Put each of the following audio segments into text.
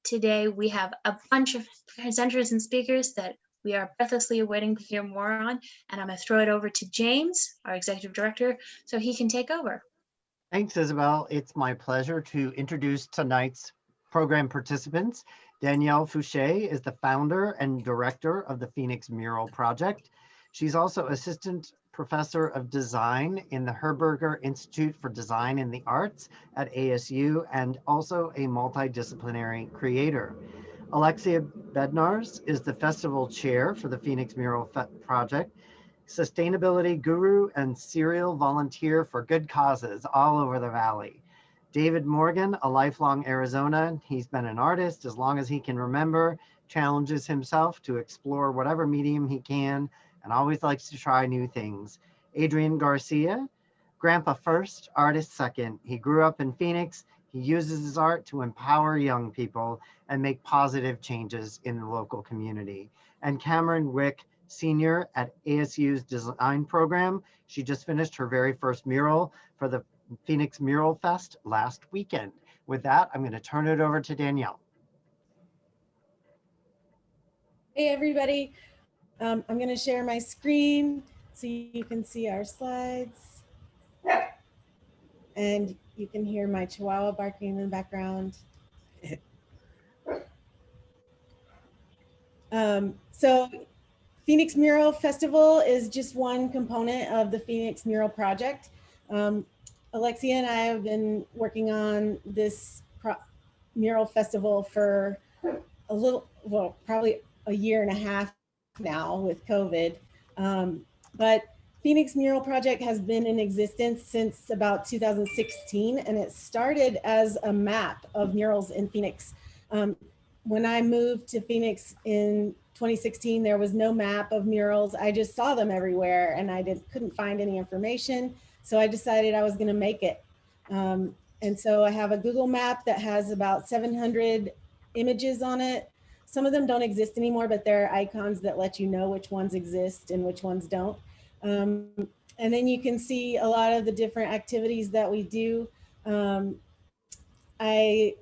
Today, we have a bunch of presenters and speakers that we are breathlessly awaiting to hear more on, and I'm going to throw it over to James, our executive director, so he can take over. Thanks, Isabel. It's my pleasure to introduce tonight's program participants. Danielle Foushée is the founder and director of the Phoenix Mural Project. She's also assistant professor of design in the Herberger Institute for Design and the Arts at ASU, and also a multidisciplinary creator. Alexia Bednars is the festival chair for the Phoenix Mural Project, sustainability guru and serial volunteer for good causes all over the valley. David Morgan, a lifelong Arizonan, he's been an artist as long as he can remember, challenges himself to explore whatever medium he can, and always likes to try new things. Adrian Garcia, grandpa first, artist second. He grew up in Phoenix. He uses his art to empower young people and make positive changes in the local community. And Cameron Wick, senior at ASU's design program. She just finished her very first mural for the Phoenix Mural Fest last weekend. With that, I'm going to turn it over to Danielle. Hey, everybody. I'm going to share my screen so you can see our slides. And you can hear my chihuahua barking in the background. So Phoenix Mural Festival is just one component of the Phoenix Mural Project. Alexia and I have been working on this mural festival for probably a year and a half now with COVID. But Phoenix Mural Project has been in existence since about 2016, and it started as a map of murals in Phoenix. When I moved to Phoenix in 2016, there was no map of murals. I just saw them everywhere, and I couldn't find any information. So I decided I was going to make it. And so I have a Google map that has about 700 images on it. Some of them don't exist anymore, but there are icons that let you know which ones exist and which ones don't. And then you can see a lot of the different activities that we do. I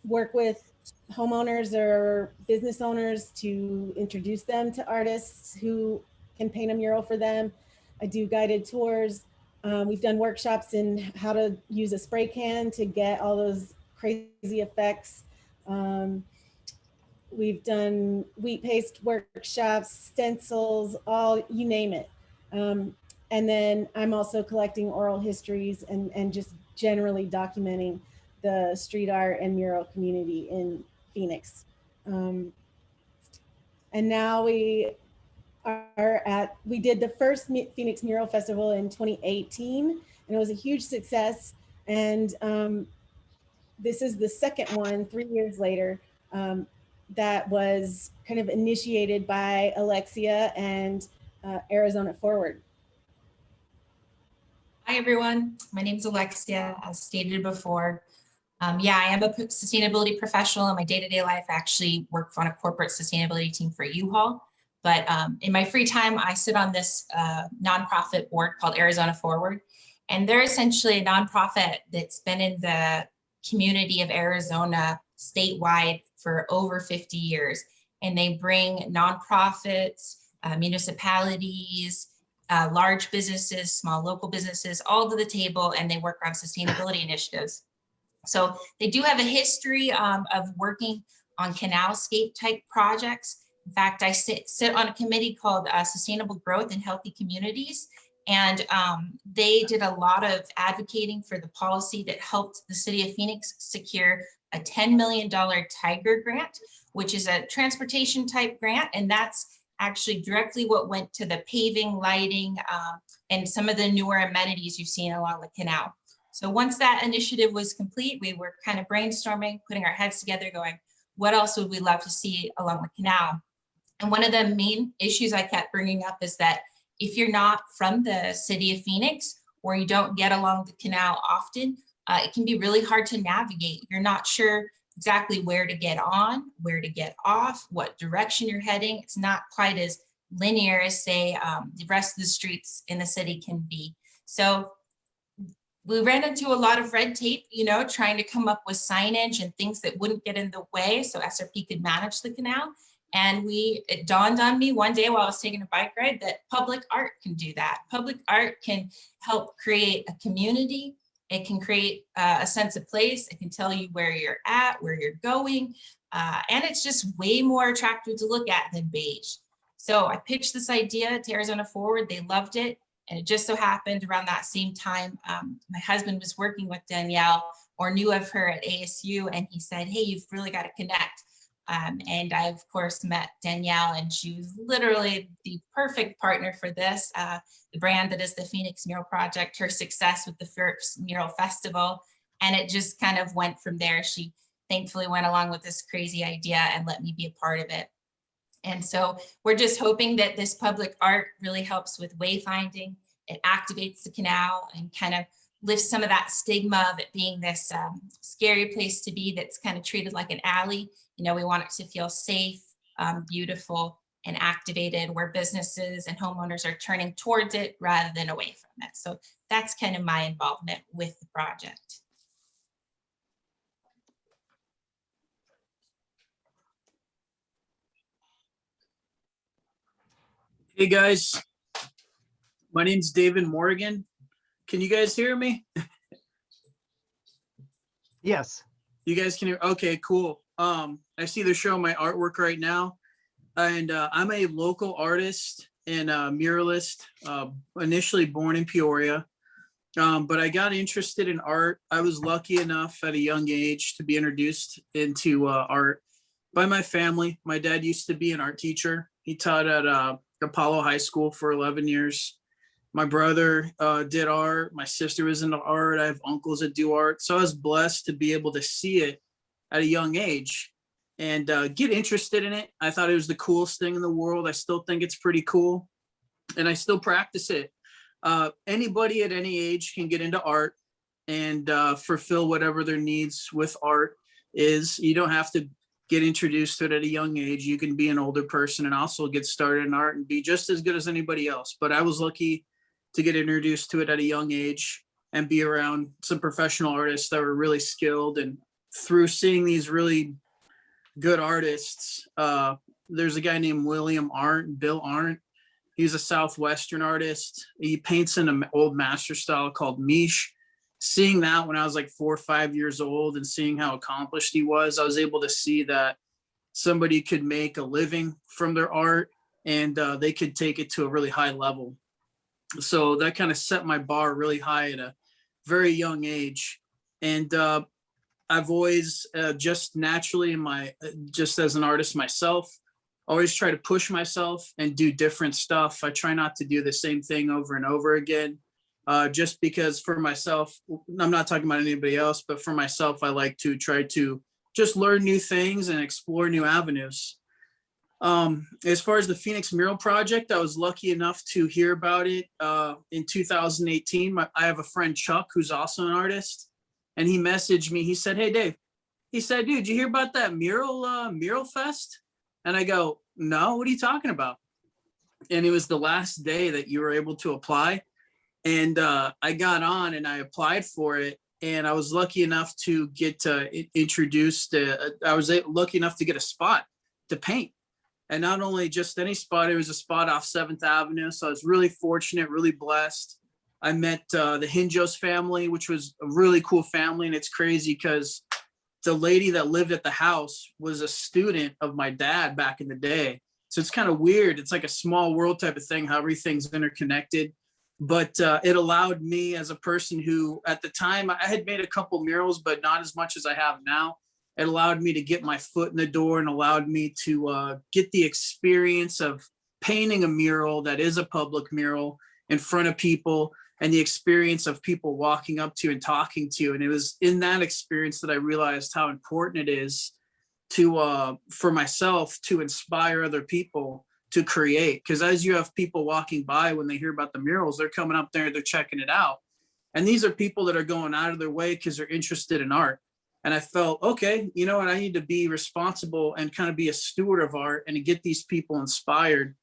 work with homeowners or business owners to introduce them to artists who can paint a mural for them. I do guided tours. We've done workshops in how to use a spray can to get all those crazy effects. We've done wheat paste workshops, stencils, you name it. And then I'm also collecting oral histories and just generally documenting the street art and mural community in Phoenix. And now we did the first Phoenix Mural Festival in 2018, and it was a huge success. And this is the second one 3 years later that was kind of initiated by Alexia and Arizona Forward. Hi, everyone. My name is Alexia, as stated before. I am a sustainability professional. In my day-to-day life, I actually work on a corporate sustainability team for U-Haul. But in my free time, I sit on this nonprofit board called Arizona Forward. And they're essentially a nonprofit that's been in the community of Arizona statewide for over 50 years. And they bring nonprofits, municipalities, large businesses, small local businesses, all to the table, and they work on sustainability initiatives. So they do have a history of working on canalscape type projects. In fact, I sit on a committee called Sustainable Growth and Healthy Communities. And they did a lot of advocating for the policy that helped the city of Phoenix secure a $10 million Tiger grant, which is a transportation type grant. And that's actually directly what went to the paving, lighting, and some of the newer amenities you've seen along the canal. So once that initiative was complete, we were kind of brainstorming, putting our heads together, going, what else would we love to see along the canal? And one of the main issues I kept bringing up is that if you're not from the city of Phoenix, or you don't get along the canal often, it can be really hard to navigate. You're not sure exactly where to get on, where to get off, what direction you're heading. It's not quite as linear as, say, the rest of the streets in the city can be. So we ran into a lot of red tape, you know, trying to come up with signage and things that wouldn't get in the way so SRP could manage the canal. And it dawned on me one day while I was taking a bike ride that public art can do that. Public art can help create a community. It can create a sense of place. It can tell you where you're at, where you're going. And it's just way more attractive to look at than beige. So I pitched this idea to Arizona Forward. They loved it. And it just so happened around that same time, my husband was working with Danielle or knew of her at ASU. And he said, hey, you've really got to connect. And I, of course, met Danielle, and she was literally the perfect partner for this. The brand that is the Phoenix Mural Project, her success with the Phoenix Mural Festival. And it just kind of went from there. She thankfully went along with this crazy idea and let me be a part of it. And so we're just hoping that this public art really helps with wayfinding. It activates the canal and kind of lifts some of that stigma of it being this scary place to be that's kind of treated like an alley. You know, we want it to feel safe, beautiful, and activated, where businesses and homeowners are turning towards it rather than away from it. So that's kind of my involvement with the project. Hey guys, my name's David Morgan. Can you guys hear me? Yes. You guys can hear? Okay, cool. I see they're showing my artwork right now, and I'm a local artist and a muralist, initially born in Peoria, but I got interested in art. I was lucky enough at a young age to be introduced into art by my family. My dad used to be an art teacher. He taught at Apollo High School for 11 years. My brother did art. My sister was into art. I have uncles that do art. So I was blessed to be able to see it at a young age and get interested in it. I thought it was the coolest thing in the world. I still think it's pretty cool, and I still practice it. Anybody at any age can get into art and fulfill whatever their needs with art is. You don't have to get introduced to it at a young age. You can be an older person and also get started in art and be just as good as anybody else. But I was lucky to get introduced to it at a young age and be around some professional artists that were really skilled. And through seeing these really good artists, there's a guy named Bill Arndt. He's a Southwestern artist. He paints in an old master style called Miche. Seeing that when I was like 4 or 5 years old and seeing how accomplished he was, I was able to see that somebody could make a living from their art and they could take it to a really high level. So that kind of set my bar really high at a very young age. And I've always just naturally in just as an artist myself, always try to push myself and do different stuff. I try not to do the same thing over and over again. Just because for myself, I'm not talking about anybody else, but for myself, I like to try to just learn new things and explore new avenues. As far as the Phoenix Mural Project, I was lucky enough to hear about it in 2018. I have a friend, Chuck, who's also an artist, and he messaged me. He said, hey, Dave, he said, dude, did you hear about that mural fest? And I go, no, what are you talking about? And it was the last day that you were able to apply. And I got on and I applied for it, and I was lucky enough to get introduced. I was lucky enough to get a spot to paint, and not only just any spot, it was a spot off 7th Avenue. So I was really fortunate, really blessed. I met the Hinjos family, which was a really cool family. And it's crazy because the lady that lived at the house was a student of my dad back in the day. So it's kind of weird. It's like a small world type of thing, how everything's interconnected. But it allowed me as a person who at the time I had made a couple murals, but not as much as I have now. It allowed me to get my foot in the door and allowed me to get the experience of painting a mural that is a public mural in front of people, and the experience of people walking up to and talking to. And it was in that experience that I realized how important it is to for myself to inspire other people to create. Because as you have people walking by, when they hear about the murals, they're coming up there, they're checking it out. And these are people that are going out of their way because they're interested in art. And I felt, okay, you know what, I need to be responsible and kind of be a steward of art and to get these people inspired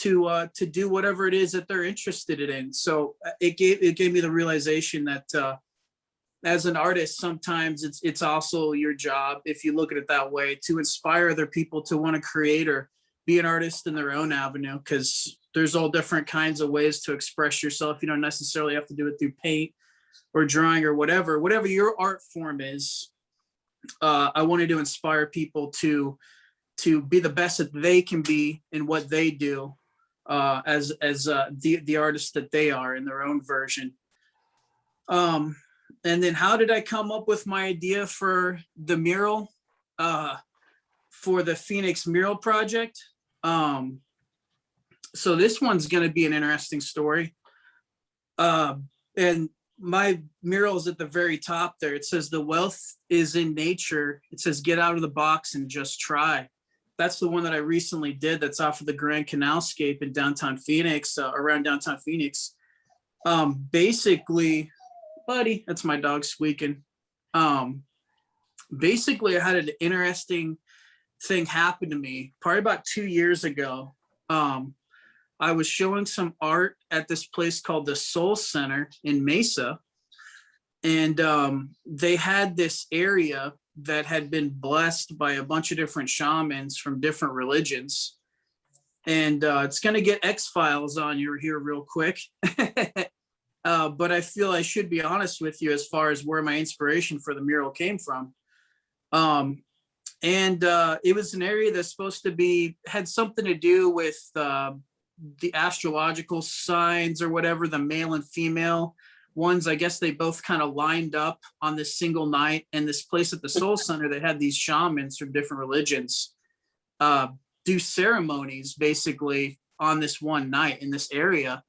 to do whatever it is that they're interested in. So it gave me the realization that as an artist, sometimes it's also your job, if you look at it that way, to inspire other people to want to create or be an artist in their own avenue, because there's all different kinds of ways to express yourself. You don't necessarily have to do it through paint or drawing or whatever your art form is. I wanted to inspire people to be the best that they can be in what they do, as the artist that they are in their own version. And then how did I come up with my idea for the mural, for the Phoenix Mural Project? So this one's going to be an interesting story. And my mural is at the very top there. It says, "The wealth is in nature." It says, "Get out of the box and just try." That's the one that I recently did. That's off of the Grand Canalscape in downtown Phoenix, around downtown Phoenix. Basically, buddy, that's my dog squeaking. Basically, I had an interesting thing happen to me probably about 2 years ago. I was showing some art at this place called the Soul Center in Mesa. And they had this area that had been blessed by a bunch of different shamans from different religions. And it's going to get X-Files on you here real quick. But I feel I should be honest with you as far as where my inspiration for the mural came from. It was an area that's supposed to had something to do with the astrological signs or whatever, the male and female ones. I guess they both kind of lined up on this single night. And this place at the Soul Center, they had these shamans from different religions do ceremonies basically on this one night in this area.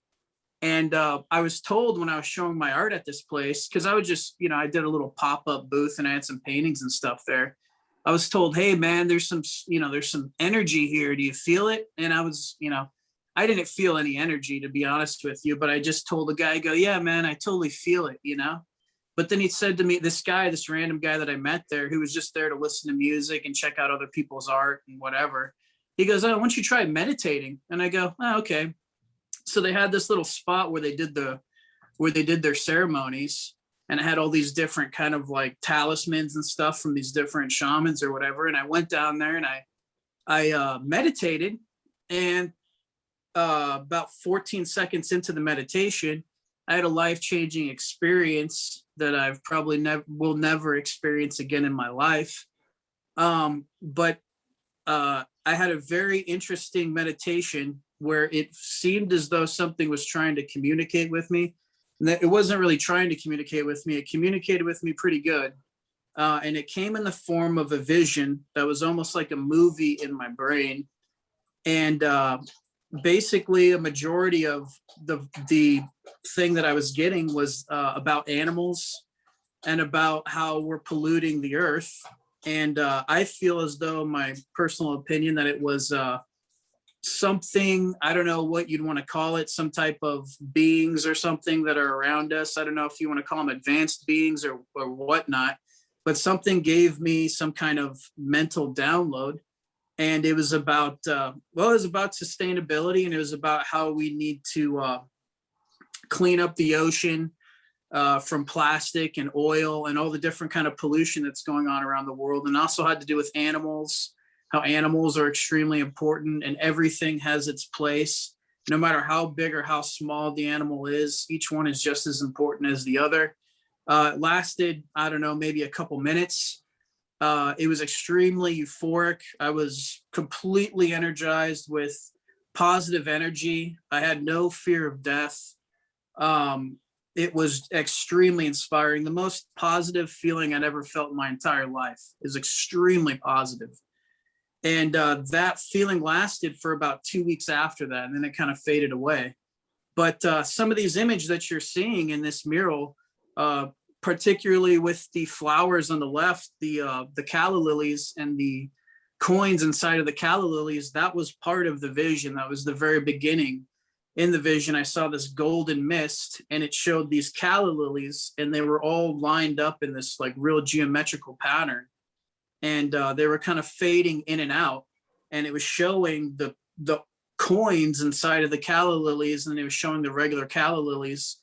And I was told when I was showing my art at this place, because I would just, I did a little pop-up booth and I had some paintings and stuff there. I was told, "Hey man, there's some energy here. Do you feel it?" And I was, I didn't feel any energy, to be honest with you, but I just told the guy, "Yeah, man, I totally feel it, But then he said to me, this random guy that I met there, who was just there to listen to music and check out other people's art and whatever. He goes, "Oh, why don't you try meditating?" And I go, "Oh, okay." So they had this little spot where they did their ceremonies, and it had all these different kind of like talismans and stuff from these different shamans or whatever. And I went down there and I meditated, and about 14 seconds into the meditation, I had a life-changing experience that I've probably will never experience again in my life. But I had a very interesting meditation where it seemed as though something was trying to communicate with me. And that it wasn't really trying to communicate with me. It communicated with me pretty good. And it came in the form of a vision that was almost like a movie in my brain. And basically a majority of the thing that I was getting was about animals and about how we're polluting the earth. And I feel as though, my personal opinion, that it was something, I don't know what you'd want to call it, some type of beings or something that are around us. I don't know if you want to call them advanced beings or whatnot, but something gave me some kind of mental download. And it was about, it was about sustainability, and it was about how we need to clean up the ocean from plastic and oil and all the different kind of pollution that's going on around the world. And also had to do with animals, how animals are extremely important, and everything has its place. No matter how big or how small the animal is, each one is just as important as the other. It lasted, I don't know, maybe a couple minutes. It was extremely euphoric. I was completely energized with positive energy. I had no fear of death. It was extremely inspiring. The most positive feeling I'd ever felt in my entire life. Is extremely positive. And that feeling lasted for about 2 weeks after that, and then it kind of faded away. But some of these images that you're seeing in this mural, particularly with the flowers on the left, the calla lilies and the coins inside of the calla lilies, that was part of the vision. That was the very beginning. In the vision, I saw this golden mist, and it showed these calla lilies, and they were all lined up in this like real geometrical pattern. And they were kind of fading in and out, and it was showing the coins inside of the calla lilies, and it was showing the regular calla lilies.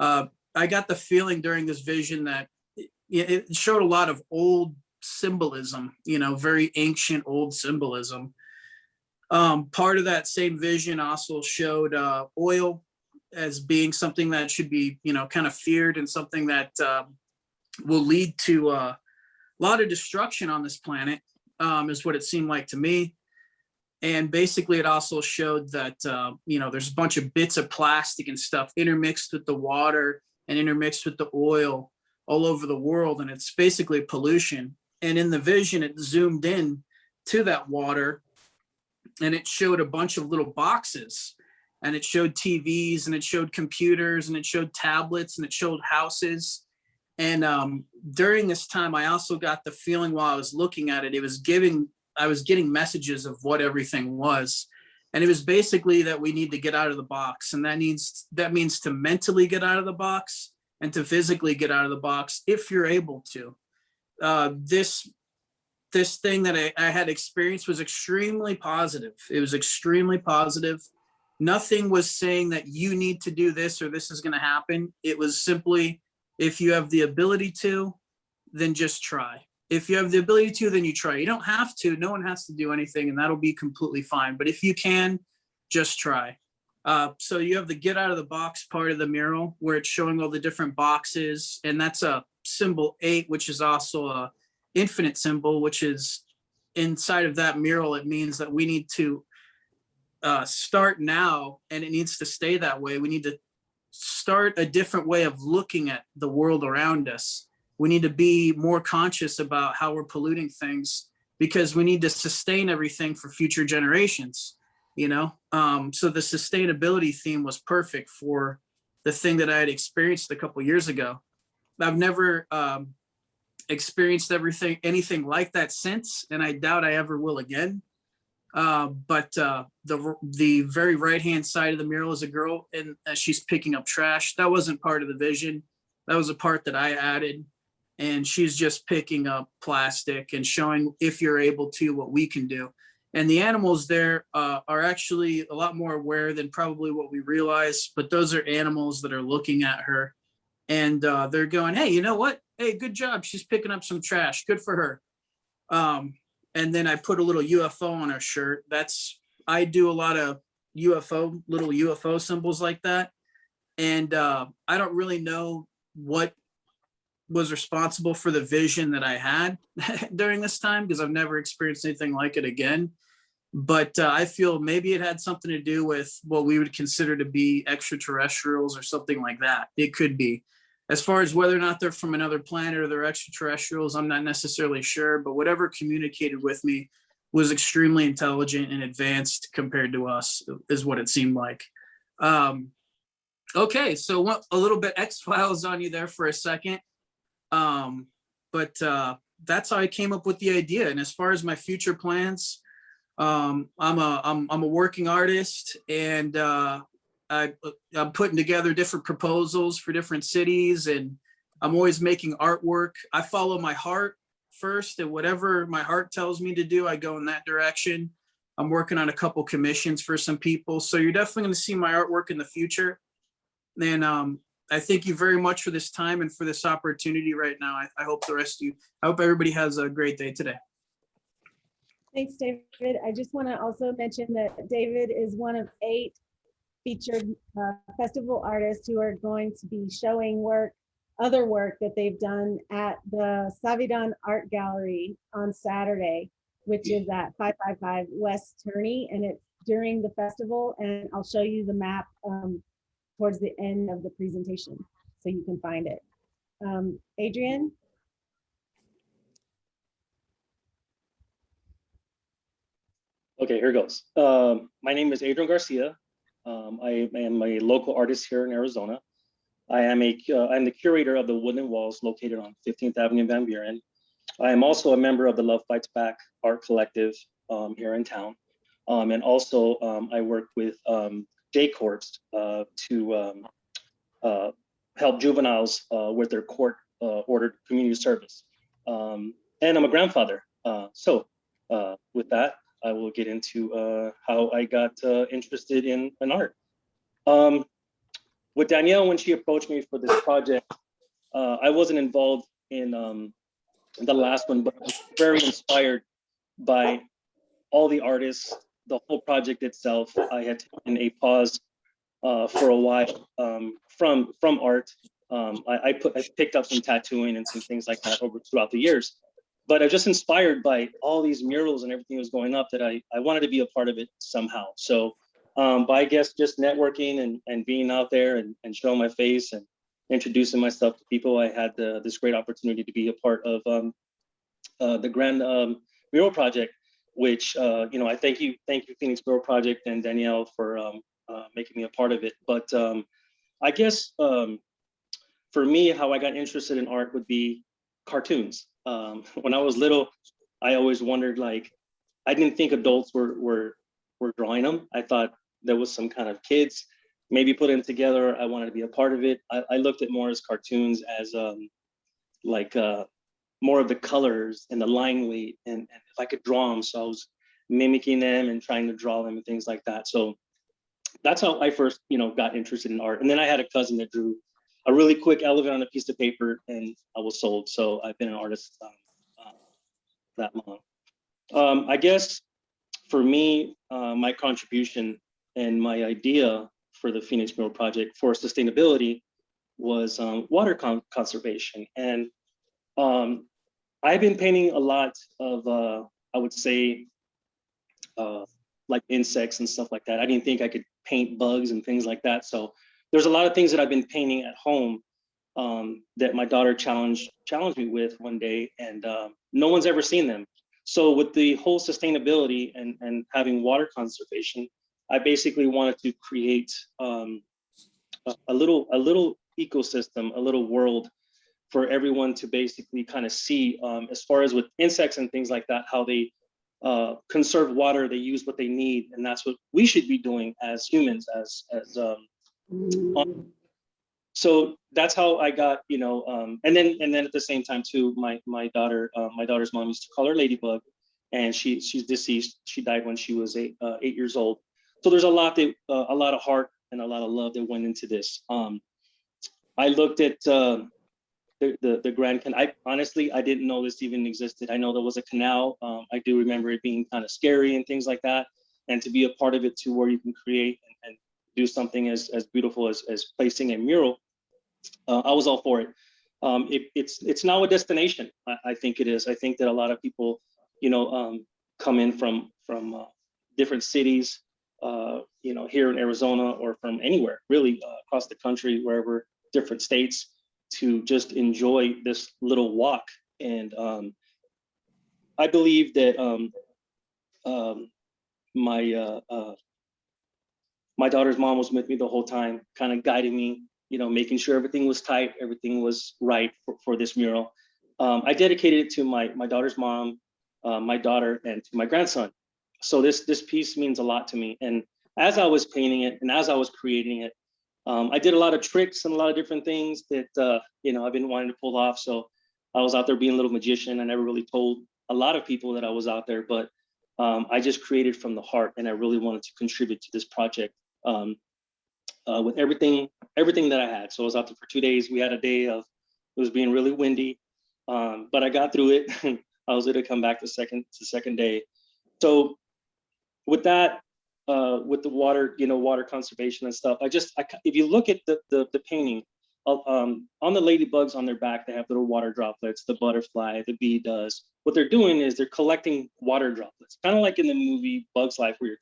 I got the feeling during this vision that it showed a lot of old symbolism, very ancient old symbolism. Part of that same vision also showed oil as being something that should be, kind of feared, and something that will lead to a lot of destruction on this planet, is what it seemed like to me. And basically it also showed that, there's a bunch of bits of plastic and stuff intermixed with the water and intermixed with the oil all over the world. And it's basically pollution. And in the vision, it zoomed in to that water, and it showed a bunch of little boxes, and it showed TVs, and it showed computers, and it showed tablets, and it showed houses. And during this time, I also got the feeling while I was looking at it, I was getting messages of what everything was. And it was basically that we need to get out of the box. And that means to mentally get out of the box and to physically get out of the box if you're able to. This thing that I had experienced was extremely positive. It was extremely positive. Nothing was saying that you need to do this or this is going to happen. It was simply, if you have the ability to, then just try. If you have the ability to, then you try. You don't have to. No one has to do anything, and that'll be completely fine. But if you can, just try. So you have the get out of the box part of the mural where it's showing all the different boxes, and that's a symbol 8, which is also a infinite symbol, which is inside of that mural. It means that we need to start now, and it needs to stay that way. We need to start a different way of looking at the world around us. We need to be more conscious about how we're polluting things, because we need to sustain everything for future generations, So the sustainability theme was perfect for the thing that I had experienced a couple years ago. I've never experienced anything like that since, and I doubt I ever will again. But the very right-hand side of the mural is a girl, and she's picking up trash. That wasn't part of the vision. That was a part that I added. And she's just picking up plastic and showing, if you're able to, what we can do. And the animals there are actually a lot more aware than probably what we realize, but those are animals that are looking at her, and they're going, hey, you know what? Hey, good job. She's picking up some trash. Good for her. And then I put a little UFO on her shirt. I do a lot of little UFO symbols like that. And I don't really know what was responsible for the vision that I had during this time, because I've never experienced anything like it again. But I feel maybe it had something to do with what we would consider to be extraterrestrials or something like that. It could be. As far as whether or not they're from another planet or they're extraterrestrials, I'm not necessarily sure, but whatever communicated with me was extremely intelligent and advanced compared to us, is what it seemed like. Okay, so a little bit X-Files on you there for a second. But that's how I came up with the idea. And as far as my future plans, I'm a working artist, and I'm putting together different proposals for different cities, and I'm always making artwork. I follow my heart first, and whatever my heart tells me to do, I go in that direction. I'm working on a couple commissions for some people. So you're definitely going to see my artwork in the future. And I thank you very much for this time and for this opportunity right now. I hope I hope everybody has a great day today. Thanks, David. I just want to also mention that David is one of 8 featured festival artists who are going to be showing other work that they've done at the Savidan Art Gallery on Saturday, which is at 555 West Turney, and it's during the festival. And I'll show you the map towards the end of the presentation so you can find it. Adrian? Okay, here goes. My name is Adrian Garcia. I am a local artist here in Arizona. I'm the curator of the Wooden Walls located on 15th Avenue in Van Buren. I am also a member of the Love Fights Back Art Collective here in town. And also I work with day courts to help juveniles with their court ordered community service. And I'm a grandfather. So with that, I will get into how I got interested in art. With Danielle, when she approached me for this project, I wasn't involved in the last one, but I was very inspired by all the artists, the whole project itself. I had taken a pause for a while from art. I picked up some tattooing and some things like that throughout the years. But I was just inspired by all these murals and everything that was going up that I wanted to be a part of it somehow. So by I guess just networking and being out there and showing my face and introducing myself to people, I had this great opportunity to be a part of the Grand Mural Project, which I thank you Phoenix Mural Project and Danielle for making me a part of it. But I guess for me, how I got interested in art would be cartoons. When I was little, I always wondered, like, I didn't think adults were drawing them. I thought there was some kind of kids maybe put them together. I wanted to be a part of it. I looked at more as cartoons as more of the colors and the line weight, and if I could draw them, so I was mimicking them and trying to draw them and things like that. So that's how I first, got interested in art. And then I had a cousin that drew a really quick elephant on a piece of paper, and I was sold. So I've been an artist that long. I guess for me, my contribution and my idea for the Phoenix Mural Project for sustainability was water conservation. And I've been painting a lot of, I would say, like insects and stuff like that. I didn't think I could paint bugs and things like that. So there's a lot of things that I've been painting at home that my daughter challenged me with one day, and no one's ever seen them. So with the whole sustainability and having water conservation, I basically wanted to create a little ecosystem, a little world for everyone to basically kind of see, as far as with insects and things like that, how they conserve water, they use what they need, and that's what we should be doing as humans. So that's how I got, and then at the same time too, my daughter's mom used to call her Ladybug, and she's deceased. She died when she was 8 years old. So there's a lot of heart and a lot of love that went into this. I looked at the Grand Canal. I didn't know this even existed. I know there was a canal. I do remember it being kind of scary and things like that. And to be a part of it too, where you can create and do something as beautiful as placing a mural, I was all for it. It's now a destination. I think it is. I think that a lot of people, come in from different cities, here in Arizona or from anywhere, really across the country, wherever, different states, to just enjoy this little walk. And I believe that my daughter's mom was with me the whole time, kind of guiding me, making sure everything was tight, everything was right for this mural. I dedicated it to my daughter's mom, my daughter, and to my grandson. So this piece means a lot to me. And as I was painting it and as I was creating it, I did a lot of tricks and a lot of different things that, I've been wanting to pull off. So I was out there being a little magician. I never really told a lot of people that I was out there, but I just created from the heart, and I really wanted to contribute to this project with everything that I had. So I was out there for 2 days. We had a day it was being really windy, but I got through it. I was able to come back the second day. So with that, with the water, water conservation and stuff, if you look at the painting, on the ladybugs on their back, they have little water droplets. The butterfly, the bee does. What they're doing is they're collecting water droplets, kind of like in the movie Bug's Life, where they're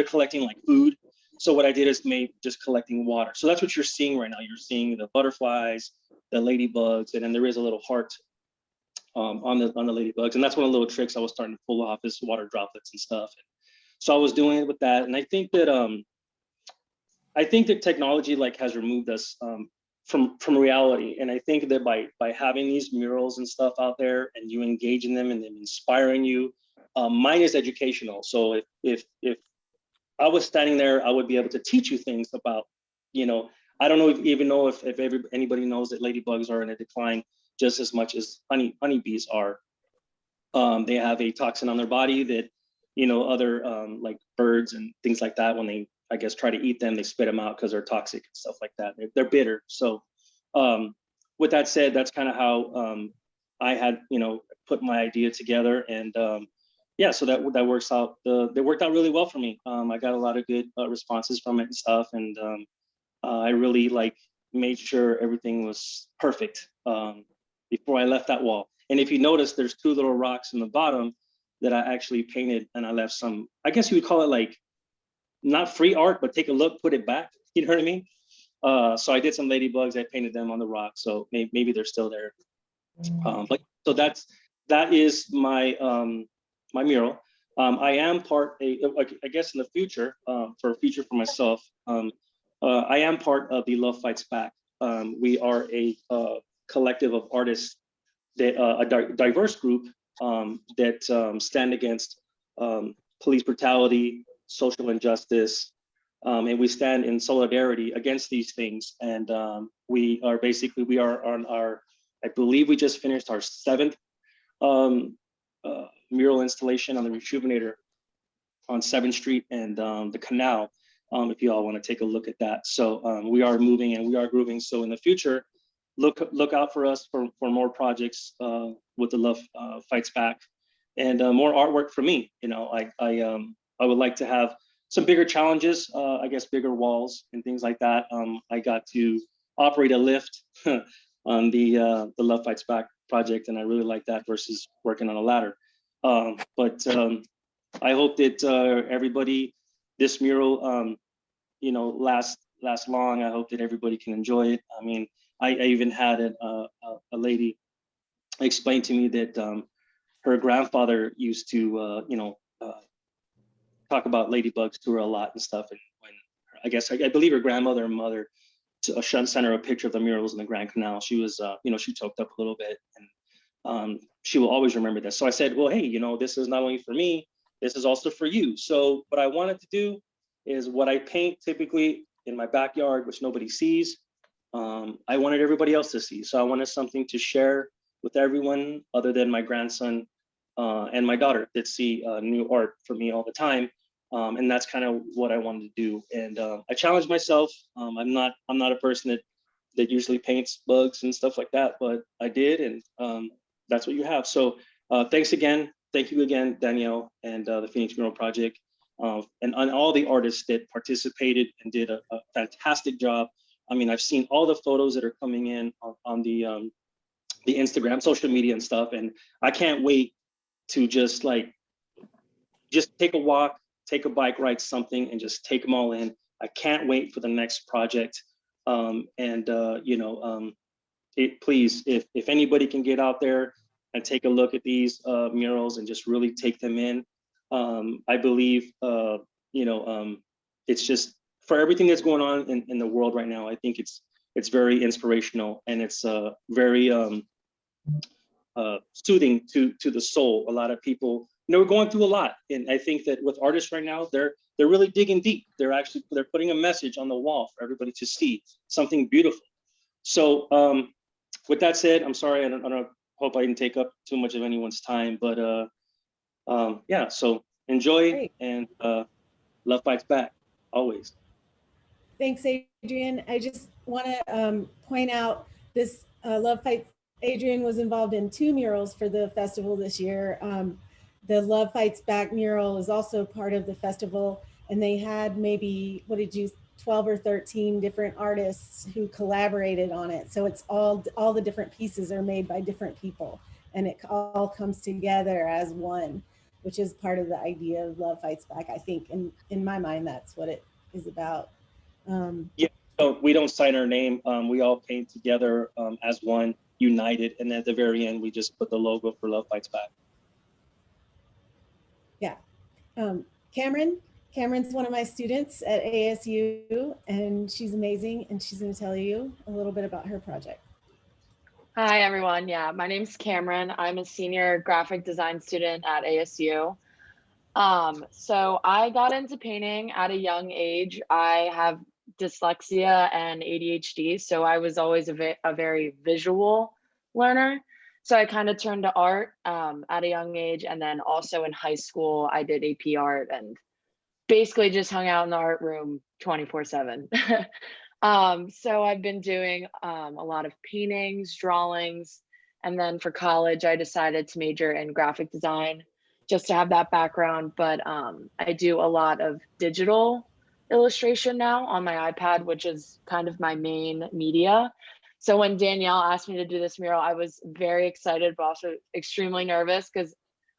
collecting like food. So what I did is made just collecting water. So that's what you're seeing right now. You're seeing the butterflies, the ladybugs, and then there is a little heart on the ladybugs. And that's one of the little tricks I was starting to pull off, is water droplets and stuff. So I was doing it with that. And I think that technology has removed us from reality. And I think that by having these murals and stuff out there, and you engaging them and them inspiring you, mine is educational. So if I was standing there, I would be able to teach you things about, I don't know if anybody knows that ladybugs are in a decline just as much as honeybees are. They have a toxin on their body that other like birds and things like that. When they, I guess, try to eat them, they spit them out because they're toxic and stuff like that. They're bitter. So with that said, that's kind of how I had, put my idea together. And yeah, so that works out. They worked out really well for me. I got a lot of good responses from it and stuff. And I really made sure everything was perfect before I left that wall. And if you notice, there's 2 little rocks in the bottom that I actually painted, and I left some, I guess you would call it not free art, but take a look, put it back. You know what I mean? So I did some ladybugs. I painted them on the rock, so maybe they're still there. But so that is my my mural. I am I guess in the future, for a future for myself, I am part of the Love Fights Back. We are a collective of artists, that a diverse group that stand against police brutality, social injustice, and we stand in solidarity against these things. And we are on our, I believe we just finished our 7th mural installation on the Rejuvenator on 7th Street and the Canal, if you all want to take a look at that. So we are moving and we are grooving. So in the future, look out for us for more projects with the Love Fights Back, and more artwork for me. I would like to have some bigger challenges, I guess bigger walls and things like that. I got to operate a lift on the Love Fights Back project, and I really like that versus working on a ladder. But I hope that everybody, this mural, lasts long. I hope that everybody can enjoy it. I mean, I even had a lady explain to me that her grandfather used to, talk about ladybugs to her a lot and stuff. And when I believe her grandmother and mother sent her a picture of the murals in the Grand Canal, she was, she choked up a little bit, and she will always remember this. So I said, well, hey, this is not only for me, this is also for you. So what I wanted to do is what I paint typically in my backyard, which nobody sees, I wanted everybody else to see. So I wanted something to share with everyone other than my grandson and my daughter that see new art for me all the time. And that's kind of what I wanted to do. And I challenged myself. I'm not a person that usually paints bugs and stuff like that, but I did, and that's what you have. So thanks again. Thank you again, Danielle, and the Phoenix Mural Project, and all the artists that participated and did a fantastic job. I mean, I've seen all the photos that are coming in on the Instagram, social media and stuff, and I can't wait to just take a walk, take a bike ride, something, and just take them all in. I can't wait for the next project. Please, if anybody can get out there and take a look at these murals and just really take them in, I believe, it's just for everything that's going on in the world right now. I think it's very inspirational, and it's very soothing to the soul. A lot of people, we're going through a lot, and I think that with artists right now, they're really digging deep. They're putting a message on the wall for everybody to see, something beautiful. So with that said, I'm sorry, I don't hope I didn't take up too much of anyone's time, but yeah, so enjoy. Great. And Love Fights Back always. Thanks, Adrian. I just want to point out this Love Fights. Adrian was involved in 2 murals for the festival this year. The Love Fights Back mural is also part of the festival, and they had maybe, 12 or 13 different artists who collaborated on it. So it's all the different pieces are made by different people, and it all comes together as one, which is part of the idea of Love Fights Back. I think in my mind, that's what it is about. Yeah, so we don't sign our name. We all paint together as one, united, and at the very end, we just put the logo for Love Fights Back. Yeah. Cameron's one of my students at ASU, and she's amazing, and she's going to tell you a little bit about her project. Hi, everyone. Yeah, my name's Cameron. I'm a senior graphic design student at ASU. So I got into painting at a young age. I have dyslexia and ADHD, so I was always a very visual learner. So I kind of turned to art at a young age. And then also in high school, I did AP art and basically just hung out in the art room 24/7. So I've been doing a lot of paintings, drawings, and then for college, I decided to major in graphic design just to have that background. But I do a lot of digital illustration now on my iPad, which is kind of my main media. So when Danielle asked me to do this mural, I was very excited, but also extremely nervous because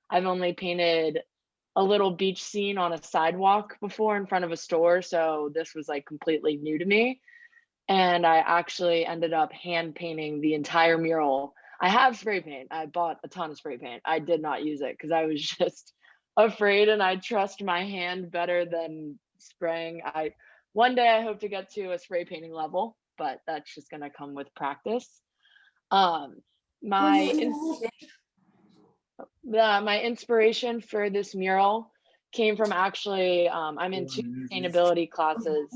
I've only painted a little beach scene on a sidewalk before in front of a store. So this was like completely new to me. And I actually ended up hand painting the entire mural. I have spray paint. I bought a ton of spray paint. I did not use it because I was just afraid and I trust my hand better than spraying. One day I hope to get to a spray painting level, but that's just gonna come with practice. My inspiration for this mural came from actually, I'm in 2 sustainability classes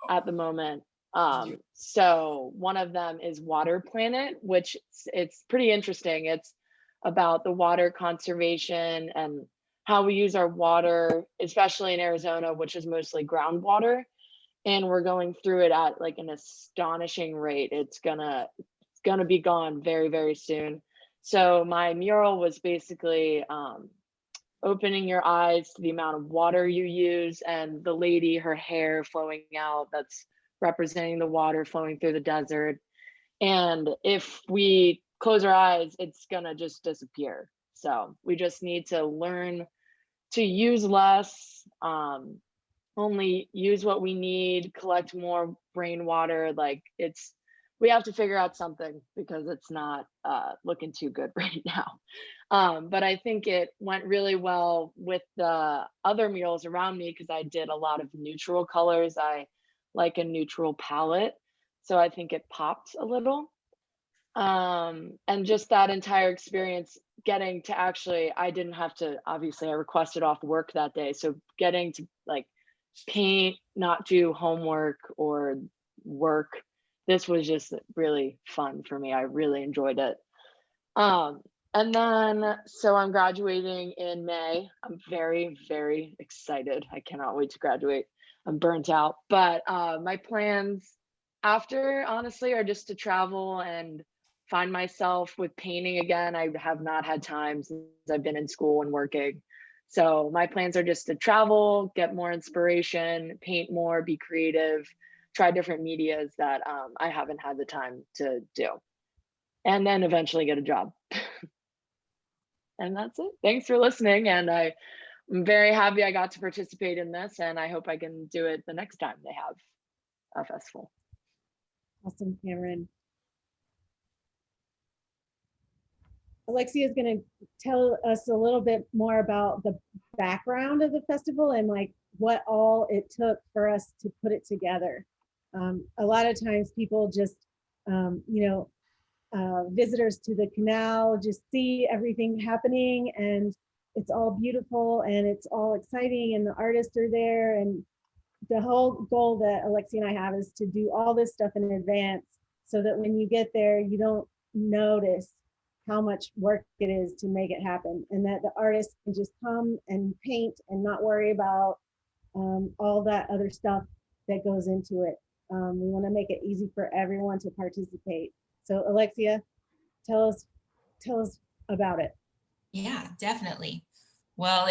at the moment. So one of them is Water Planet, which it's pretty interesting. It's about the water conservation and how we use our water, especially in Arizona, which is mostly groundwater. And we're going through it at like an astonishing rate. It's gonna be gone very, very soon. So my mural was basically opening your eyes to the amount of water you use, and the lady, her hair flowing out, that's representing the water flowing through the desert. And if we close our eyes, it's gonna just disappear. So we just need to learn to use less, only use what we need, collect more rainwater. Like we have to figure out something because it's not looking too good right now. But I think it went really well with the other murals around me because I did a lot of neutral colors. I like a neutral palette. So I think it popped a little. And just that entire experience getting to I didn't have to, obviously I requested off work that day. So getting to like paint, not do homework or work, this was just really fun for me. I really enjoyed it. And then, so I'm graduating in May. I'm very, very excited. I cannot wait to graduate. I'm burnt out, but my plans after, honestly, are just to travel and find myself with painting again. I have not had time since I've been in school and working. So my plans are just to travel, get more inspiration, paint more, be creative, try different medias that I haven't had the time to do, and then eventually get a job. And that's it. Thanks for listening. And I'm very happy I got to participate in this, and I hope I can do it the next time they have a festival. Awesome, Cameron. Alexia is going to tell us a little bit more about the background of the festival and like what all it took for us to put it together. A lot of times people just, visitors to the canal just see everything happening and it's all beautiful and it's all exciting and the artists are there. And the whole goal that Alexia and I have is to do all this stuff in advance so that when you get there, you don't notice how much work it is to make it happen, and that the artists can just come and paint and not worry about all that other stuff that goes into it. We want to make it easy for everyone to participate. So Alexia, tell us about it. Yeah, definitely. Well,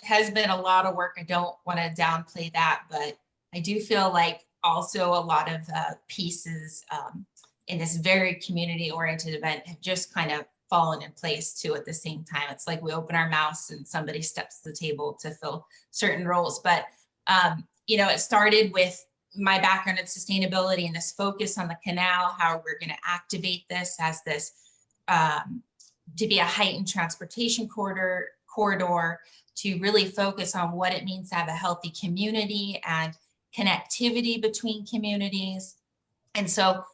has been a lot of work. I don't want to downplay that, but I do feel like also a lot of pieces in this very community-oriented event have just kind of fallen in place too at the same time. It's like we open our mouths and somebody steps to the table to fill certain roles. But, it started with my background in sustainability and this focus on the canal, how we're going to activate this as this to be a heightened transportation corridor to really focus on what it means to have a healthy community and connectivity between communities. And so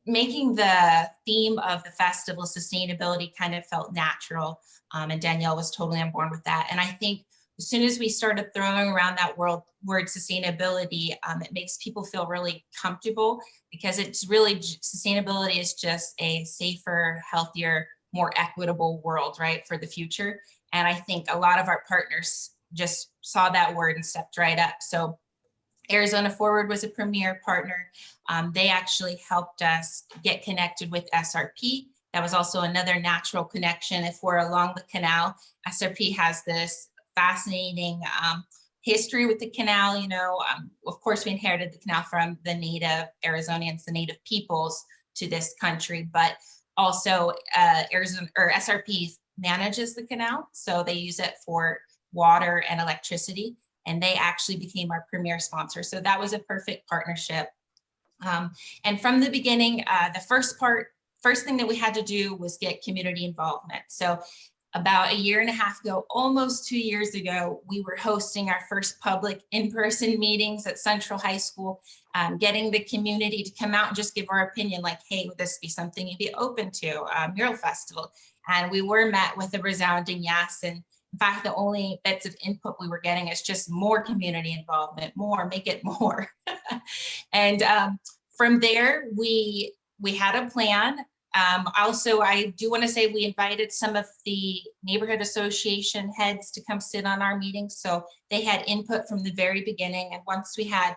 making the theme of the festival sustainability kind of felt natural. And Danielle was totally on board with that. And I think as soon as we started throwing around that word sustainability, it makes people feel really comfortable because it's really, sustainability is just a safer, healthier, more equitable world, right, for the future. And I think a lot of our partners just saw that word and stepped right up. So Arizona Forward was a premier partner. They actually helped us get connected with SRP. That was also another natural connection. If we're along the canal, SRP has this fascinating history with the canal. You know, of course, we inherited the canal from the native Arizonians, the native peoples to this country, but also Arizona or SRP manages the canal. So they use it for water and electricity, and they actually became our premier sponsor. So that was a perfect partnership. And from the beginning, the first thing that we had to do was get community involvement. So about a year and a half ago, almost 2 years ago, we were hosting our first public in-person meetings at Central High School, getting the community to come out and just give our opinion, like, hey, would this be something you'd be open to, Mural Festival? And we were met with a resounding yes. And in fact, the only bits of input we were getting is just more community involvement, more, make it more. And from there, we had a plan. Also, I do want to say we invited some of the neighborhood association heads to come sit on our meetings. So they had input from the very beginning. And once we had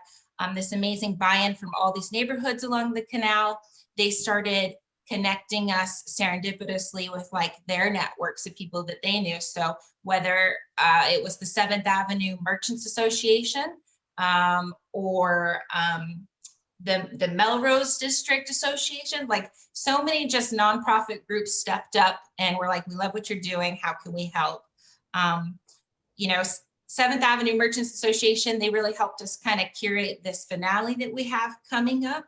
this amazing buy-in from all these neighborhoods along the canal, they started connecting us serendipitously with like their networks of people that they knew. So whether it was the 7th Avenue Merchants Association or the Melrose District Association, like so many just nonprofit groups stepped up and were like, we love what you're doing. How can we help? You know, 7th Avenue Merchants Association, they really helped us kind of curate this finale that we have coming up,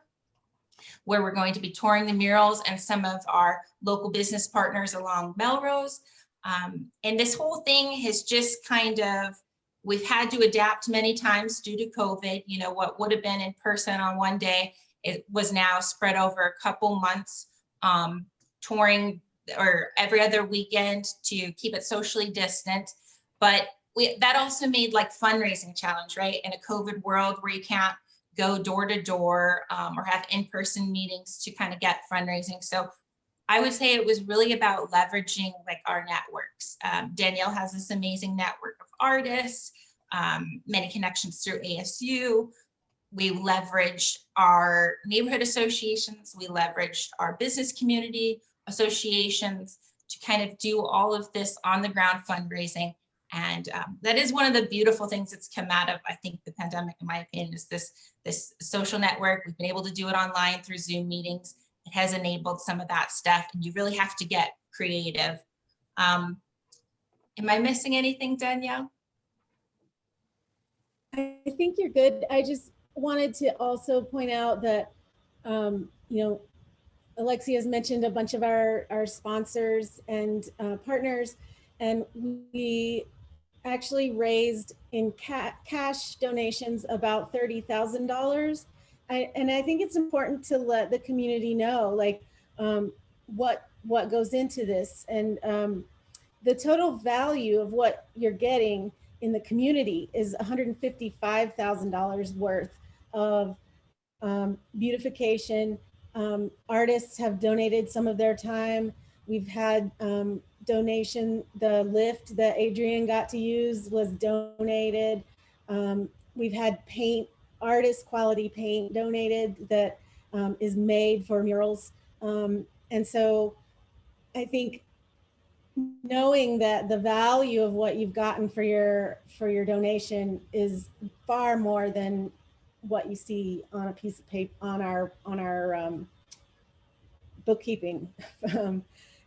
where we're going to be touring the murals and some of our local business partners along Melrose. And this whole thing has just kind of, we've had to adapt many times due to COVID. You know, what would have been in person on one day, it was now spread over a couple months, touring or every other weekend to keep it socially distant. But that also made like fundraising challenge, right? In a COVID world where you can't go door to door or have in-person meetings to kind of get fundraising. So I would say it was really about leveraging like our networks. Danielle has this amazing network of artists, many connections through ASU. We leveraged our neighborhood associations. We leveraged our business community associations to kind of do all of this on the ground fundraising. And that is one of the beautiful things that's come out of, I think, the pandemic, in my opinion, is this social network. We've been able to do it online through Zoom meetings. It has enabled some of that stuff, and you really have to get creative. Am I missing anything, Danielle? I think you're good. I just wanted to also point out that, you know, Alexia has mentioned a bunch of our sponsors and partners, and we actually raised in cash donations about $30,000. And I think it's important to let the community know, like, what goes into this. And the total value of what you're getting in the community is $155,000 worth of beautification. Artists have donated some of their time. We've had donation, the lift that Adrian got to use was donated. We've had paint, artist quality paint donated that is made for murals. And so I think knowing that the value of what you've gotten for your donation is far more than what you see on a piece of paper on our bookkeeping.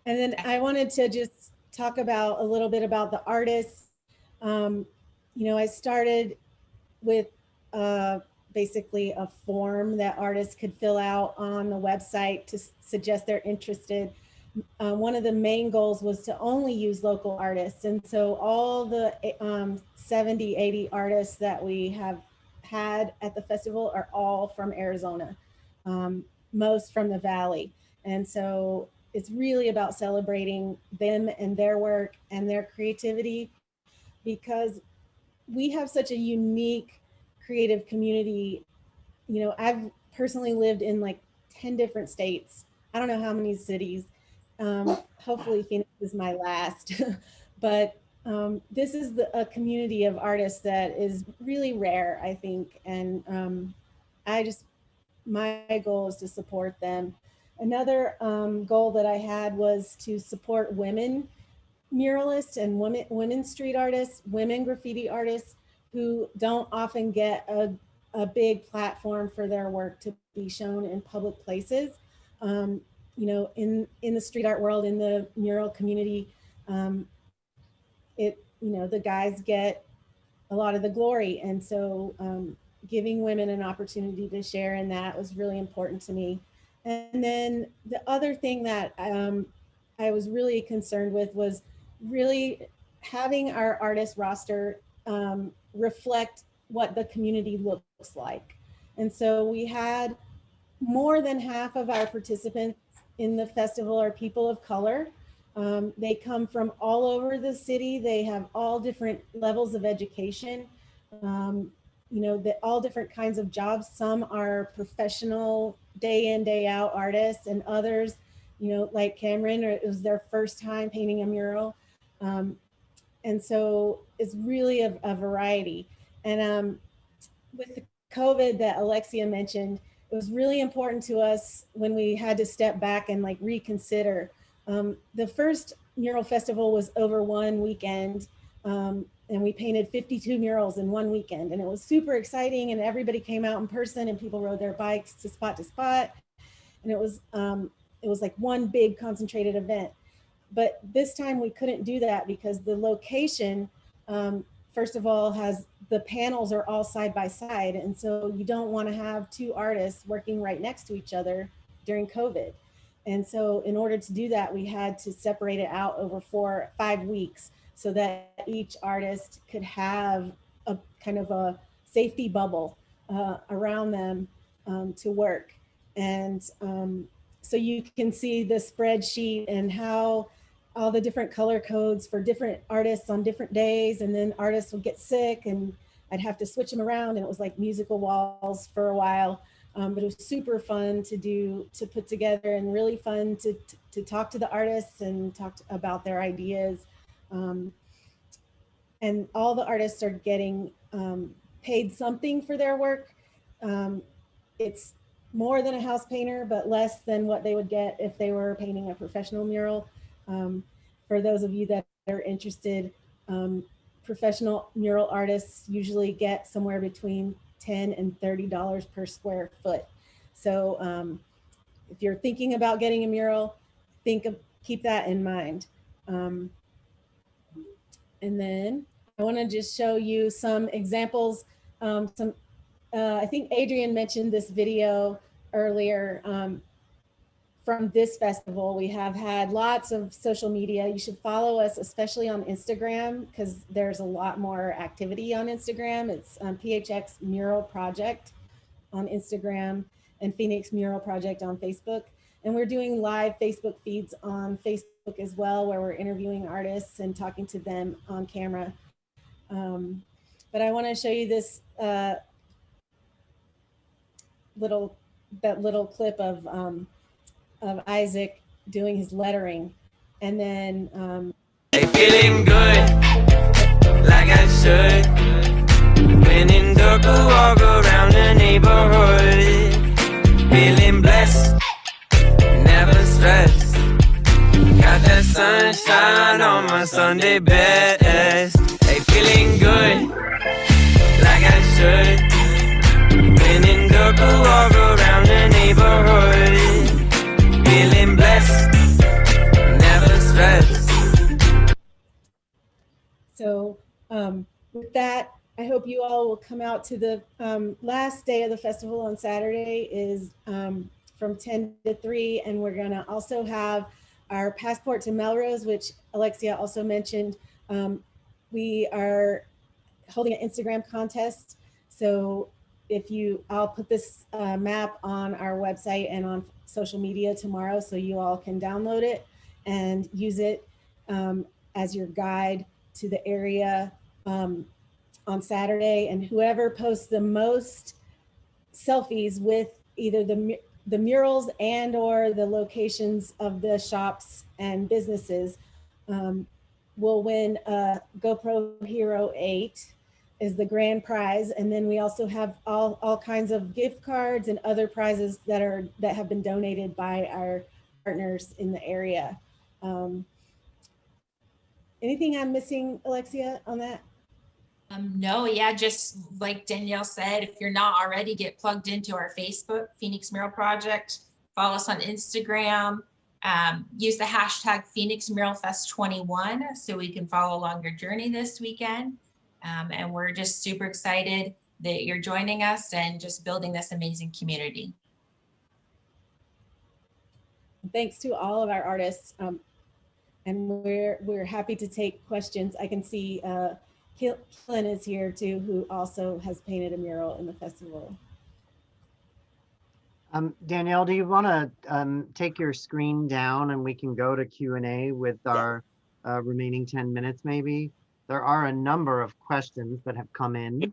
And then I wanted to just talk about a little bit about the artists. You know, I started with basically a form that artists could fill out on the website to suggest they're interested. One of the main goals was to only use local artists. And so all the 70, 80 artists that we have had at the festival are all from Arizona, most from the Valley. And so it's really about celebrating them and their work and their creativity, because we have such a unique creative community. You know, I've personally lived in like 10 different states. I don't know how many cities. hopefully Phoenix is my last, but this is a community of artists that is really rare, I think. And my goal is to support them. Another goal that I had was to support women muralists and women street artists, women graffiti artists who don't often get a big platform for their work to be shown in public places. You know, in the street art world, in the mural community, the guys get a lot of the glory. And so giving women an opportunity to share in that was really important to me. And then the other thing that I was really concerned with was really having our artist roster reflect what the community looks like. And so we had more than half of our participants in the festival are people of color. They come from all over the city. They have all different levels of education, all different kinds of jobs. Some are professional day in, day out artists, and others, like Cameron, it was their first time painting a mural. And so it's really a variety. And with the COVID that Alexia mentioned, it was really important to us when we had to step back and like reconsider. The first mural festival was over one weekend, and we painted 52 murals in one weekend, and it was super exciting, and everybody came out in person and people rode their bikes to spot, and it was like one big concentrated event. But this time we couldn't do that because the location, first of all, the panels are all side by side. And so you don't want to have two artists working right next to each other during COVID. And so in order to do that, we had to separate it out over 5 weeks so that each artist could have a kind of a safety bubble around them to work. And so you can see the spreadsheet and how all the different color codes for different artists on different days, and then artists would get sick and I'd have to switch them around, and it was like musical walls for a while. But it was super fun to put together, and really fun to talk to the artists and talk about their ideas. And all the artists are getting paid something for their work. It's more than a house painter, but less than what they would get if they were painting a professional mural. For those of you that are interested, professional mural artists usually get somewhere between $10 and $30 per square foot. So if you're thinking about getting a mural, keep that in mind. And then I want to just show you some examples. I think Adrian mentioned this video earlier. From this festival, we have had lots of social media. You should follow us, especially on Instagram, because there's a lot more activity on Instagram. It's PHX Mural Project on Instagram and Phoenix Mural Project on Facebook. And we're doing live Facebook feeds on Facebook as well, where we're interviewing artists and talking to them on camera. But I want to show you this little clip of Isaac doing his lettering, and then Hey, feeling good, like I should. When in dark, I walk around the neighborhood. Feeling blessed, never stressed. Got that sunshine on my Sunday best. Hey, feeling good, like I should. When in dark, I walk around the neighborhood. Feeling blessed, never stressed. So with that, I hope you all will come out to the last day of the festival on Saturday is from 10 to 3. And we're gonna also have our Passport to Melrose, which Alexia also mentioned. We are holding an Instagram contest. So I'll put this map on our website and on social media tomorrow, so you all can download it and use it as your guide to the area on Saturday. And whoever posts the most selfies with either the murals and or the locations of the shops and businesses will win a GoPro Hero 8 is the grand prize. And then we also have all kinds of gift cards and other prizes that have been donated by our partners in the area. Anything I'm missing, Alexia, on that? No, yeah, just like Danielle said, if you're not already, get plugged into our Facebook, Phoenix Mural Project. Follow us on Instagram. Use the hashtag Phoenix Mural Fest 21 so we can follow along your journey this weekend. And we're just super excited that you're joining us and just building this amazing community. Thanks to all of our artists. And we're happy to take questions. I can see Killen is here too, who also has painted a mural in the festival. Danielle, do you want to take your screen down and we can go to Q&A with our remaining 10 minutes maybe? There are a number of questions that have come in.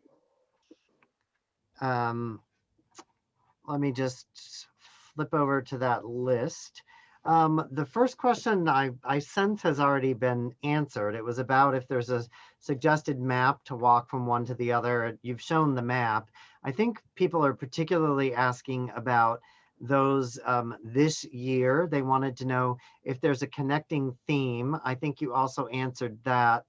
Let me just flip over to that list. The first question I sense has already been answered. It was about if there's a suggested map to walk from one to the other. You've shown the map. I think people are particularly asking about those this year. They wanted to know if there's a connecting theme. I think you also answered that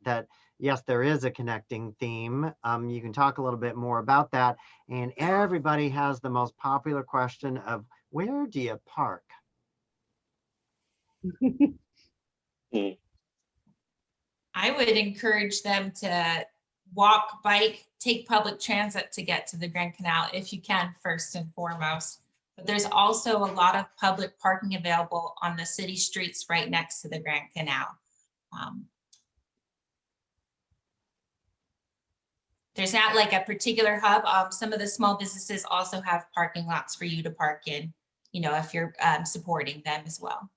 yes, there is a connecting theme. You can talk a little bit more about that. And everybody has the most popular question of where do you park? I would encourage them to walk, bike, take public transit to get to the Grand Canal if you can, first and foremost. But there's also a lot of public parking available on the city streets right next to the Grand Canal. There's not like a particular hub. Some of the small businesses also have parking lots for you to park in, you know, if you're supporting them as well.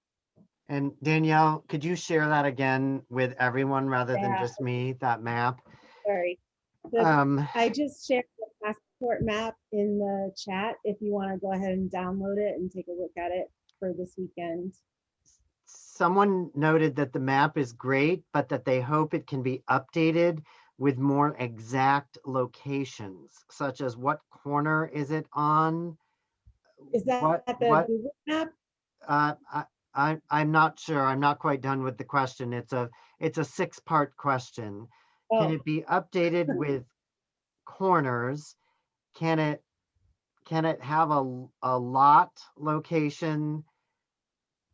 And Danielle, could you share that again with everyone rather than just me, that map? Sorry. I just shared the passport map in the chat if you want to go ahead and download it and take a look at it for this weekend. Someone noted that the map is great, but that they hope it can be updated with more exact locations, such as what corner is it on? Is that the Google map? I'm not sure. I'm not quite done with the question. It's a 6-part question. Oh. Can it be updated with corners? Can it have a lot location?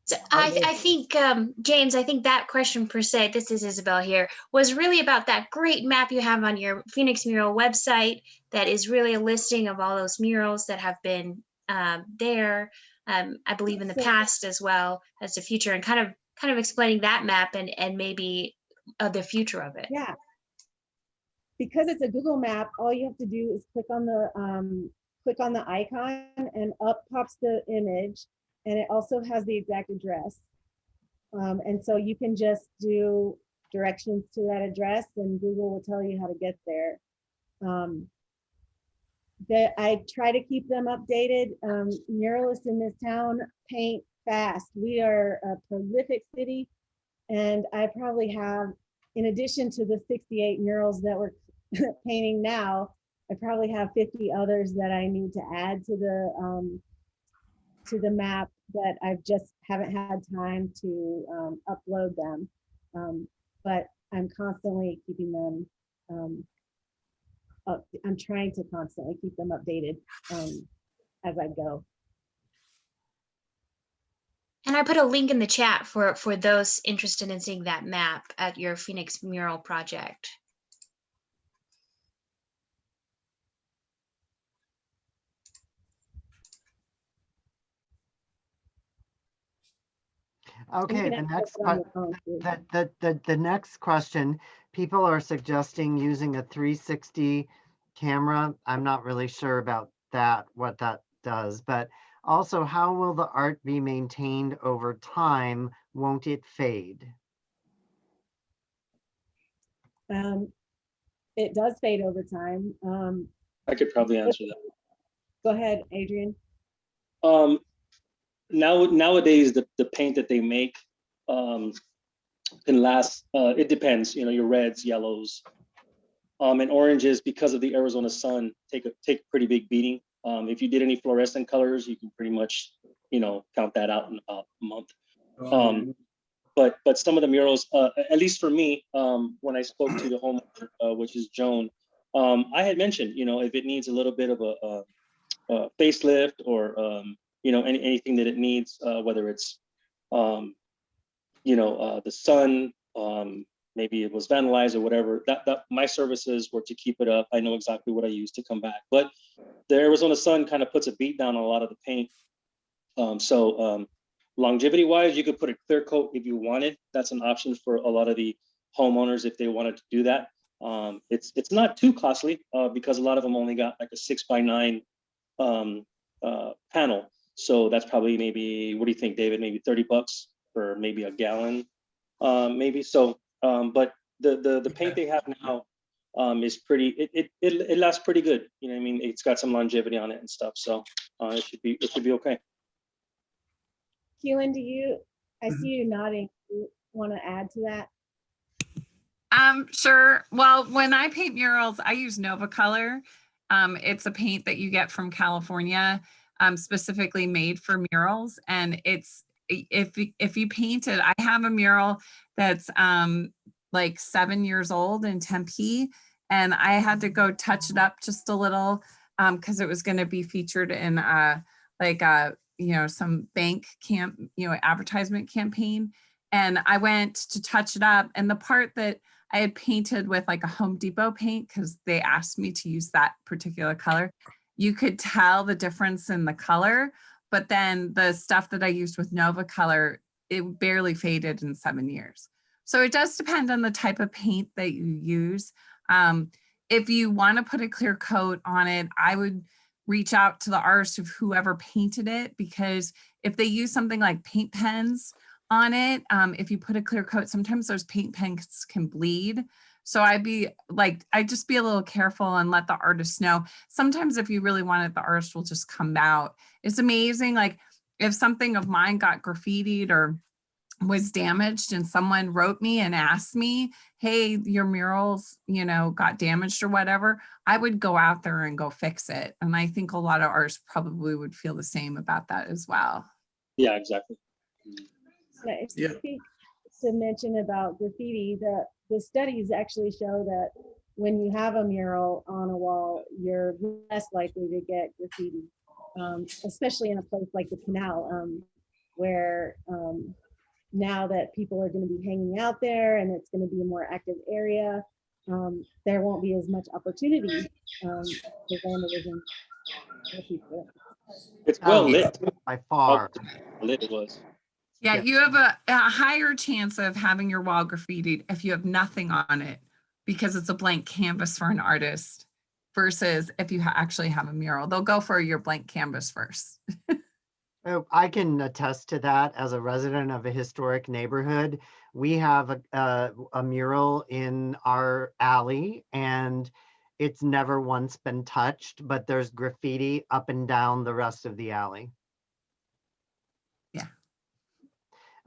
So I think, James, I think that question per se, this is Isabel here, was really about that great map you have on your Phoenix Mural website that is really a listing of all those murals that have been there, I believe in the past as well as the future, and kind of explaining that map and maybe the future of it. Yeah. Because it's a Google map, all you have to do is click on the icon and up pops the image. And it also has the exact address. And so you can just do directions to that address and Google will tell you how to get there. I try to keep them updated. Muralists in this town paint fast. We are a prolific city. And I probably have, in addition to the 68 murals that we're painting now, I probably have 50 others that I need to add to the map that I just haven't had time to upload them. But I'm constantly keeping them up. I'm trying to constantly keep them updated as I go. And I put a link in the chat for those interested in seeing that map at your Phoenix Mural project. Okay, the next question, people are suggesting using a 360 camera. I'm not really sure about that, what that does, but also how will the art be maintained over time? Won't it fade? It does fade over time. I could probably answer that. Go ahead, Adrian. nowadays the paint that they make can last. It depends, your reds, yellows, and oranges, because of the Arizona sun, take a pretty big beating. If you did any fluorescent colors, you can pretty much count that out in about a month. But some of the murals, at least for me, when I spoke to the homeowner, which is Joan, I had mentioned, if it needs a little bit of a facelift, or anything that it needs, whether it's the sun, maybe it was vandalized or whatever, that my services were to keep it up. I know exactly what I use to come back. But the Arizona sun kind of puts a beat down on a lot of the paint. Longevity wise, you could put a clear coat if you wanted. That's an option for a lot of the homeowners if they wanted to do that. It's not too costly, because a lot of them only got like a 6x9 panel. So that's probably, maybe, what do you think, David? Maybe $30 for maybe a gallon, maybe. So, but the paint they have now is pretty. It lasts pretty good. You know what I mean? It's got some longevity on it and stuff. So it should be okay. Keelan, I see you nodding. Do you want to add to that? Sure. Well, when I paint murals, I use Nova Color. It's a paint that you get from California, specifically made for murals. And it's, if you paint it, I have a mural that's like 7 years old in Tempe, and I had to go touch it up just a little because it was going to be featured in some bank advertisement campaign. And I went to touch it up, and the part that I had painted with like a Home Depot paint, because they asked me to use that particular color, you could tell the difference in the color. But then the stuff that I used with Nova Color, it barely faded in 7 years. So it does depend on the type of paint that you use. If you want to put a clear coat on it, I would reach out to the artist of whoever painted it, because if they use something like paint pens on it, if you put a clear coat, sometimes those paint pens can bleed. So I'd just be a little careful and let the artist know. Sometimes if you really want it, the artist will just come out. It's amazing. Like if something of mine got graffitied or was damaged and someone wrote me and asked me, hey, your murals, got damaged or whatever, I would go out there and go fix it. And I think a lot of artists probably would feel the same about that as well. Yeah, exactly. I think to mention about graffiti, the studies actually show that when you have a mural on a wall, you're less likely to get graffiti, especially in a place like the canal, where now that people are going to be hanging out there and it's going to be a more active area, there won't be as much opportunity for vandalism. It's well lit. By far. How lit it was. Yeah, you have a higher chance of having your wall graffitied if you have nothing on it, because it's a blank canvas for an artist, versus if you actually have a mural. They'll go for your blank canvas first. I can attest to that as a resident of a historic neighborhood. We have a mural in our alley, and it's never once been touched, but there's graffiti up and down the rest of the alley. Yeah.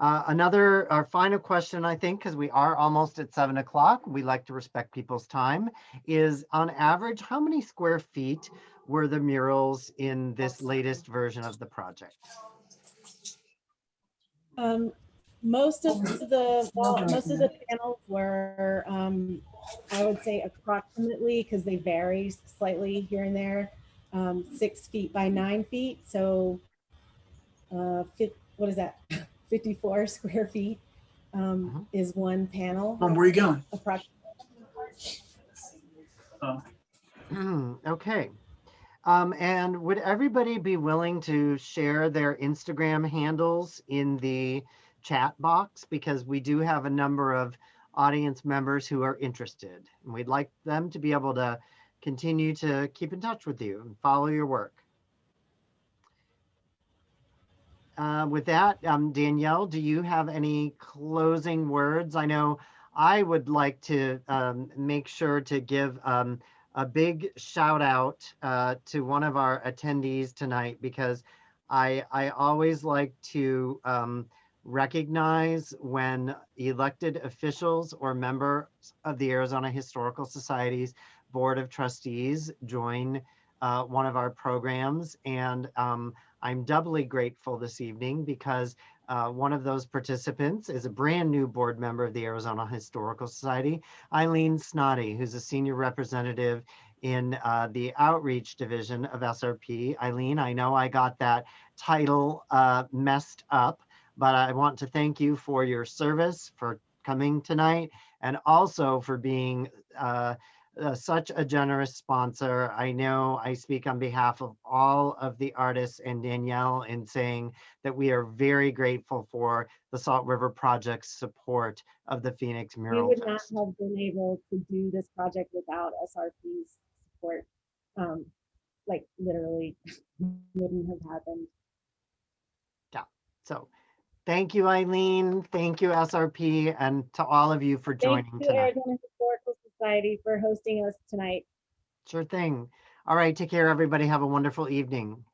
Our final question, I think, because we are almost at 7 o'clock, we like to respect people's time, is on average, how many square feet were the murals in this latest version of the project? Most of the panels were, I would say approximately, because they vary slightly here and there, 6 feet by 9 feet. So what is that? 54 square feet is one panel. Where are you going? Okay. And would everybody be willing to share their Instagram handles in the chat box? Because we do have a number of audience members who are interested, and we'd like them to be able to continue to keep in touch with you and follow your work. With that, Danielle, do you have any closing words? I know I would like to make sure to give a big shout out to one of our attendees tonight, because I always like to recognize when elected officials or members of the Arizona Historical Society's Board of Trustees join one of our programs. And I'm doubly grateful this evening because one of those participants is a brand new board member of the Arizona Historical Society, Eileen Snoddy, who's a senior representative in the outreach division of SRP. Eileen, I know I got that title messed up, but I want to thank you for your service, for coming tonight, and also for being such a generous sponsor. I know I speak on behalf of all of the artists and Danielle in saying that we are very grateful for the Salt River Project's support of the Phoenix We Mural would not Fest. have been able to do this project without SRP's support. Like literally wouldn't have happened. Yeah. So thank you, Eileen. Thank you, SRP, and to all of you for Thank joining you, tonight. Arizona Historical Society, for hosting us tonight. Sure thing. All right. Take care, everybody. Have a wonderful evening.